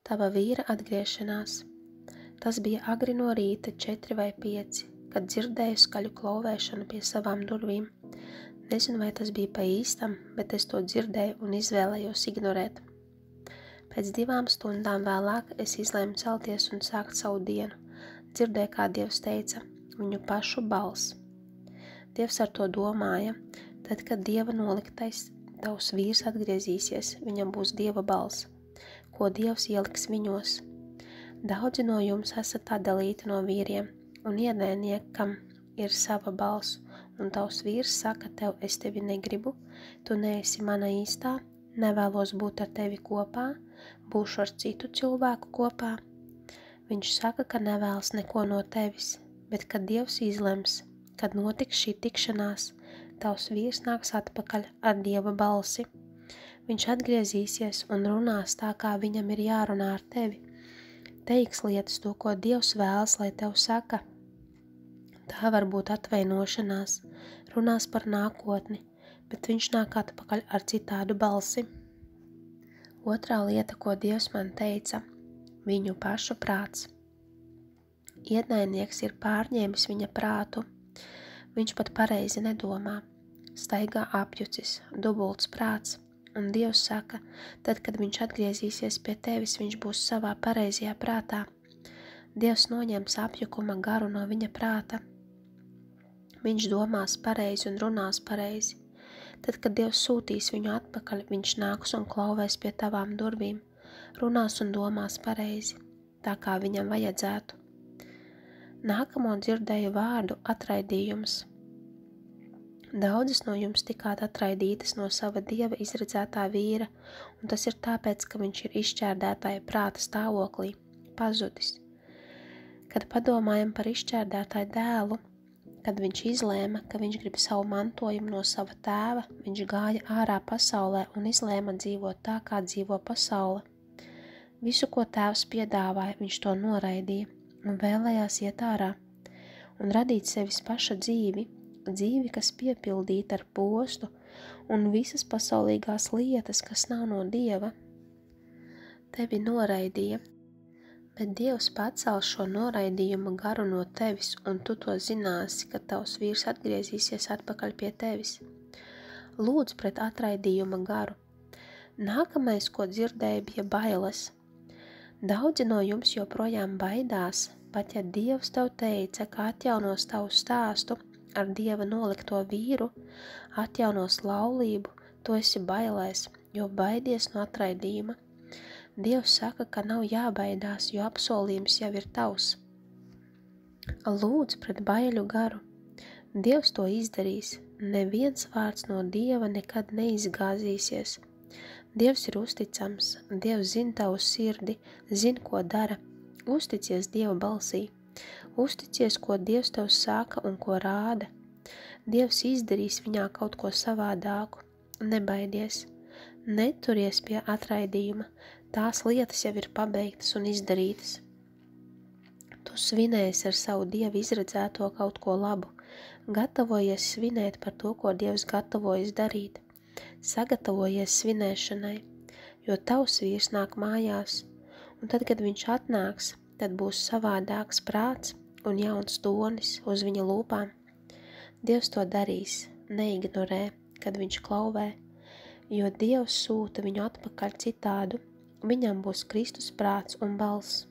Tava vīra atgriešanās. Tas bija agri no rīta 4 vai 5, kad dzirdēju skaļu klauvēšanu pie savām durvīm. Nezinu, vai tas bija pa īstam, bet es to dzirdēju un izvēlējos ignorēt. Pēc 2 stundām vēlāk es izlēmu celties un sākt savu dienu. Dzirdēju, kā Dievs teica, viņu pašu balss. Dievs ar to domāja, tad, kad Dieva noliktais tavs vīrs atgriezīsies, viņam būs Dieva balss, ko Dievs ieliks viņos. Daudzi no jums esat atdalīti no vīriem, un ienaidniekam ir sava balss, un tavs vīrs saka tev, es tevi negribu, tu neesi mana īstā, nevēlos būt ar tevi kopā, būšu ar citu cilvēku kopā. Viņš saka, ka nevēlas neko no tevis, bet kad Dievs izlems, kad notiks šī tikšanās, tavs vīrs nāks atpakaļ ar Dieva balsi. Viņš atgriezīsies un runās tā, kā viņam ir jārunā ar tevi. Teiks lietas to, ko Dievs vēlas, lai tev saka. Tā var būt atvainošanās, runās par nākotni, bet viņš nāk atpakaļ ar citādu balsi. Otrā lieta, ko Dievs man teica, viņu pašu prāts. Ienaidnieks ir pārņēmis viņa prātu. Viņš pat pareizi nedomā, staigā apjucis, dubults prāts, un Dievs saka, tad, kad viņš atgriezīsies pie tevis, viņš būs savā pareizajā prātā. Dievs noņems apjukuma garu no viņa prāta. Viņš domās pareizi un runās pareizi. Tad, kad Dievs sūtīs viņu atpakaļ, viņš nāks un klauvēs pie tavām durvīm, runās un domās pareizi, tā kā viņam vajadzētu. Nākamo dzirdēju vārdu atraidījums. Daudzas no jums tikāt atraidītas no sava Dieva izredzētā vīra, un tas ir tāpēc, ka viņš ir izšķērdētāja prāta stāvoklī, pazudis. Kad padomājam par izšķērdētāju dēlu, kad viņš izlēma, ka viņš grib savu mantojumu no sava tēva, viņš gāja ārā pasaulē un izlēma dzīvot tā, kā dzīvo pasaule. Visu, ko tēvs piedāvāja, viņš to noraidīja un vēlējās iet ārā un radīt sevis paša dzīvi, kas piepildīta ar postu un visas pasaulīgās lietas, kas nav no Dieva. Tevi noraidīja, bet Dievs pacels šo noraidījuma garu no tevis, un tu to zināsi, ka tavs vīrs atgriezīsies atpakaļ pie tevis. Lūdz pret atraidījuma garu. Nākamais, ko dzirdēju, bija bailes. Daudzi no jums joprojām baidās, pat ja Dievs tev teica, ka atjaunos tavu stāstu ar Dieva nolikto vīru, atjaunos laulību, tu esi bailēs, jo baidies no atraidījuma. Dievs saka, ka nav jābaidās, jo apsolījums jau ir tavs. Lūdz pret baiļu garu. Dievs to izdarīs. Neviens vārds no Dieva nekad neizgāzīsies. Dievs ir uzticams. Dievs zina tavu sirdi, zina, ko dara. Uzticies Dieva balsī. Uzticies, ko Dievs tev saka un ko rāda. Dievs izdarīs viņā kaut ko savādāku. Nebaidies. Neturies pie atraidījuma. Tās lietas jau ir pabeigtas un izdarītas. Tu svinēsi ar savu Dievu izredzēto kaut ko labu. Gatavojies svinēt par to, ko Dievs gatavojas darīt. Sagatavojies svinēšanai, jo tavs vīrs nāk mājās, un tad, kad viņš atnāks, tad būs savādāks prāts un jauns tonis uz viņa lūpām. Dievs to darīs, neignorē, kad viņš klauvē, jo Dievs sūta viņu atpakaļ citādu. Viņam būs Kristus prāts un balss.